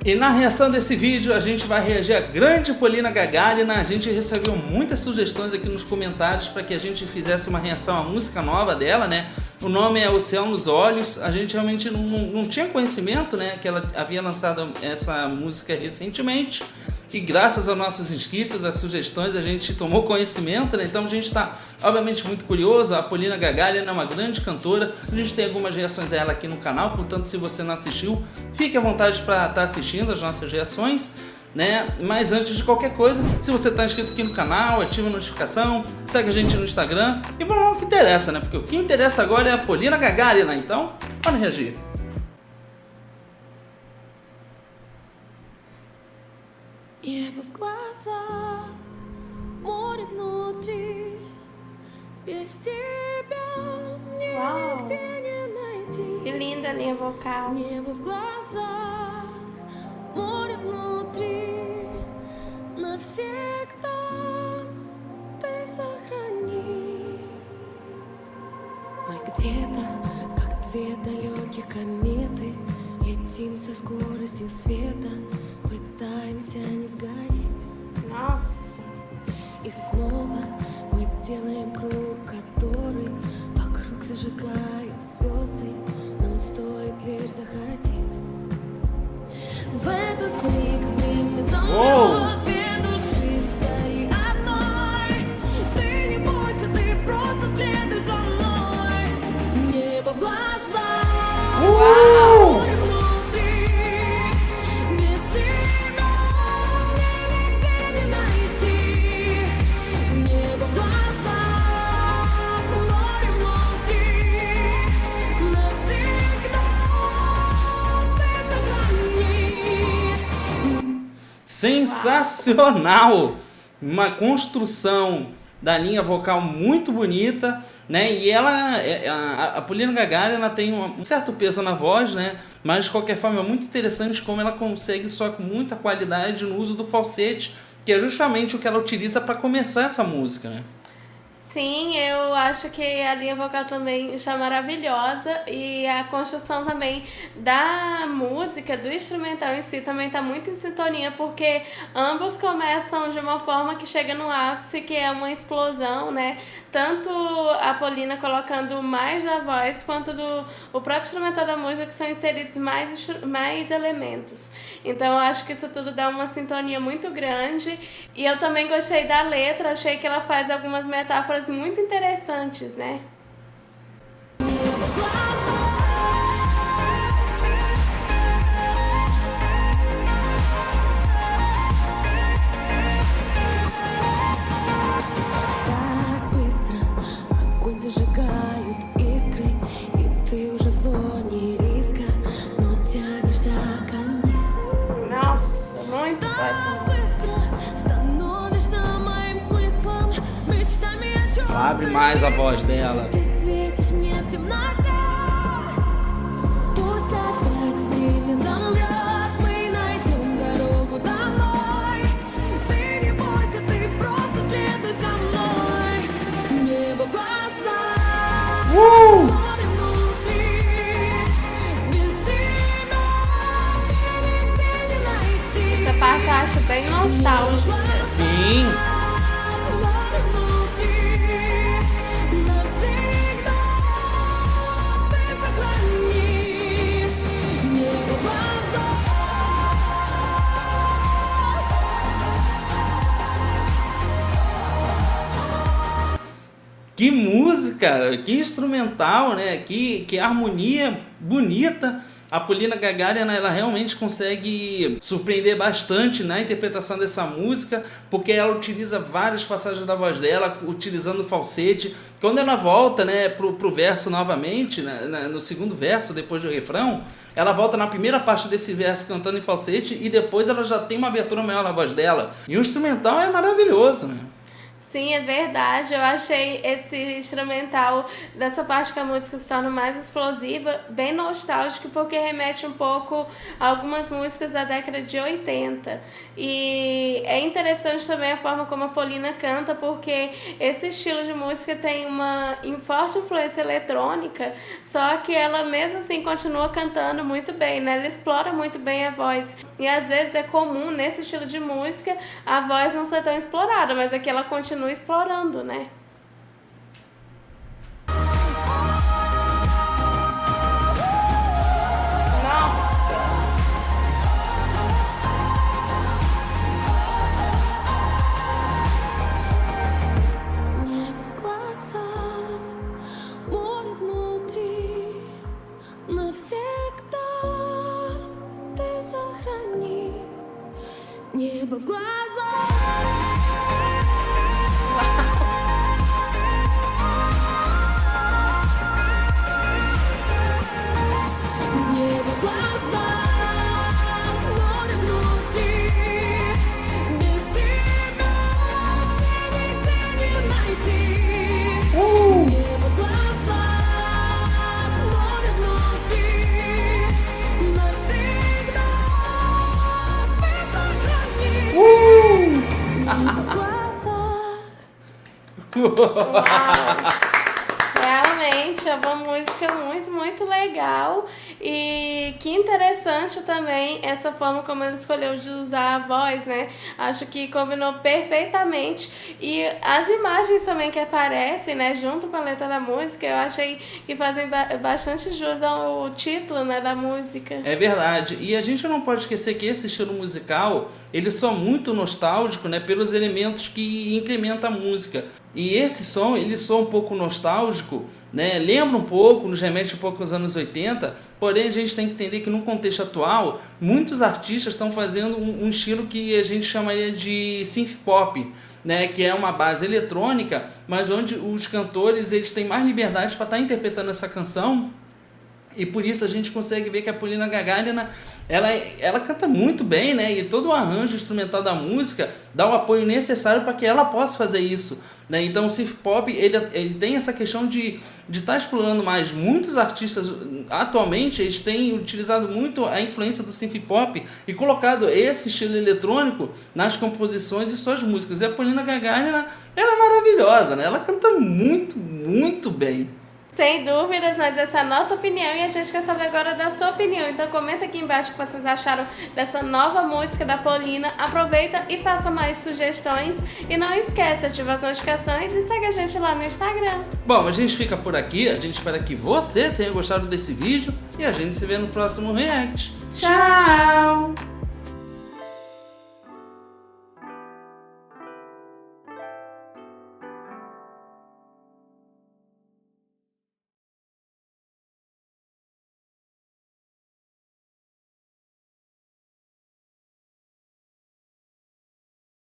E na reação desse vídeo a gente vai reagir a grande Polina Gagarina. A gente recebeu muitas sugestões aqui nos comentários para que a gente fizesse uma reação à música nova dela, né? O nome é Oceano nos Olhos. A gente realmente não tinha conhecimento, né? Que ela havia lançado essa música recentemente. E graças aos nossos inscritos, às sugestões, a gente tomou conhecimento, né? Então a gente está, obviamente, muito curioso. A Polina Gagarina é uma grande cantora. A gente tem algumas reações a ela aqui no canal, portanto, se você não assistiu, fique à vontade para estar assistindo as nossas reações, né? Mas antes de qualquer coisa, se você está inscrito aqui no canal, ativa a notificação, segue a gente no Instagram e vamos lá o que interessa, né? Porque o que interessa agora é a Polina Gagarina. Então, bora reagir. Небо в глазах, море внутри. Без тебя мне нигде не найти. Que linda a linha vocal. Небо в глазах, море внутри. Навсегда ты сохрани. Мы где-то, как две далеких кометы, летим со скоростью света. Пытаемся не сгореть. Nossa. И снова мы делаем круг, который вокруг зажигает звезды. Нам стоит лишь захотеть. В этот миг время замрет, две души стали одной. Ты не бойся, ты просто следуй за мной. Небо в глазах. Sensacional! Uma construção da linha vocal muito bonita, né? E ela, a Polina Gagarina tem um certo peso na voz, né? Mas de qualquer forma é muito interessante como ela consegue só com muita qualidade no uso do falsete, que é justamente o que ela utiliza para começar essa música, né? Sim, eu acho que a linha vocal também está maravilhosa e a construção também da música, do instrumental em si também está muito em sintonia, porque ambos começam de uma forma que chega no ápice, que é uma explosão, né? Tanto a Polina colocando mais da voz, quanto o próprio instrumental da música, que são inseridos mais elementos. Então eu acho que isso tudo dá uma sintonia muito grande. E eu também gostei da letra, achei que ela faz algumas metáforas muito interessantes, né? Зажигают искры, и ты уже в зоне риска, но тянешься ко мне. Nossa, muito быстро становишься моим смыслом, мечтами о чем Abre mais a voz dela. Ты светишь мне в темноте. Пусть опять время замрет, мы найдем дорогу домой. Ты не бойся, ты просто следуй за мной. Небо в глазах. Essa parte eu acho bem nostálgica. Sim! Que música, que instrumental, né? Que harmonia bonita. A Polina Gagarina, ela realmente consegue surpreender bastante na interpretação dessa música, porque ela utiliza várias passagens da voz dela, utilizando o falsete. Quando ela volta, né, pro verso novamente, né, no segundo verso, depois do refrão, ela volta na primeira parte desse verso cantando em falsete e depois ela já tem uma abertura maior na voz dela. E o instrumental é maravilhoso, né? Sim, é verdade. Eu achei esse instrumental dessa parte que a música se torna mais explosiva, bem nostálgico, porque remete um pouco a algumas músicas da década de 80. E é interessante também a forma como a Paulina canta, porque esse estilo de música tem uma forte influência eletrônica, só que ela mesmo assim continua cantando muito bem, né? Ela explora muito bem a voz. E às vezes é comum nesse estilo de música a voz não ser tão explorada, mas aqui ela continua explorando, né? Nossa! Небо в глазах, море внутри, навсегда ты сохрани. Небо в глазах. Небо в глазах, море внутри, без тебя мне нигде не найти. Небо в глазах, море внутри, навсегда ты сохрани. Небо в глазах. Realmente é uma música muito, muito legal. E que interessante também essa forma como ele escolheu de usar a voz, né? Acho que combinou perfeitamente. E as imagens também que aparecem, né, junto com a letra da música, eu achei que fazem bastante jus ao título, né, da música. É verdade. E a gente não pode esquecer que esse estilo musical, ele só muito nostálgico, né, pelos elementos que incrementa a música. E esse som, ele soa um pouco nostálgico, né? Lembra um pouco, nos remete um pouco aos anos 80, porém a gente tem que entender que no contexto atual, muitos artistas estão fazendo um estilo que a gente chamaria de synth pop, né? Que é uma base eletrônica, mas onde os cantores eles têm mais liberdade para estar interpretando essa canção. E por isso a gente consegue ver que a Paulina Gagarina, ela canta muito bem, né? E todo o arranjo instrumental da música dá o apoio necessário para que ela possa fazer isso, né? Então o synth pop, ele tem essa questão de estar explorando mais. Muitos artistas, atualmente, eles têm utilizado muito a influência do synth pop e colocado esse estilo eletrônico nas composições de suas músicas. E a Paulina Gagarina, ela é maravilhosa, né? Ela canta muito, muito bem. Sem dúvidas, mas essa é a nossa opinião e a gente quer saber agora da sua opinião. Então comenta aqui embaixo o que vocês acharam dessa nova música da Paulina. Aproveita e faça mais sugestões. E não esquece, ativa as notificações e segue a gente lá no Instagram. Bom, a gente fica por aqui. A gente espera que você tenha gostado desse vídeo e a gente se vê no próximo React. Tchau!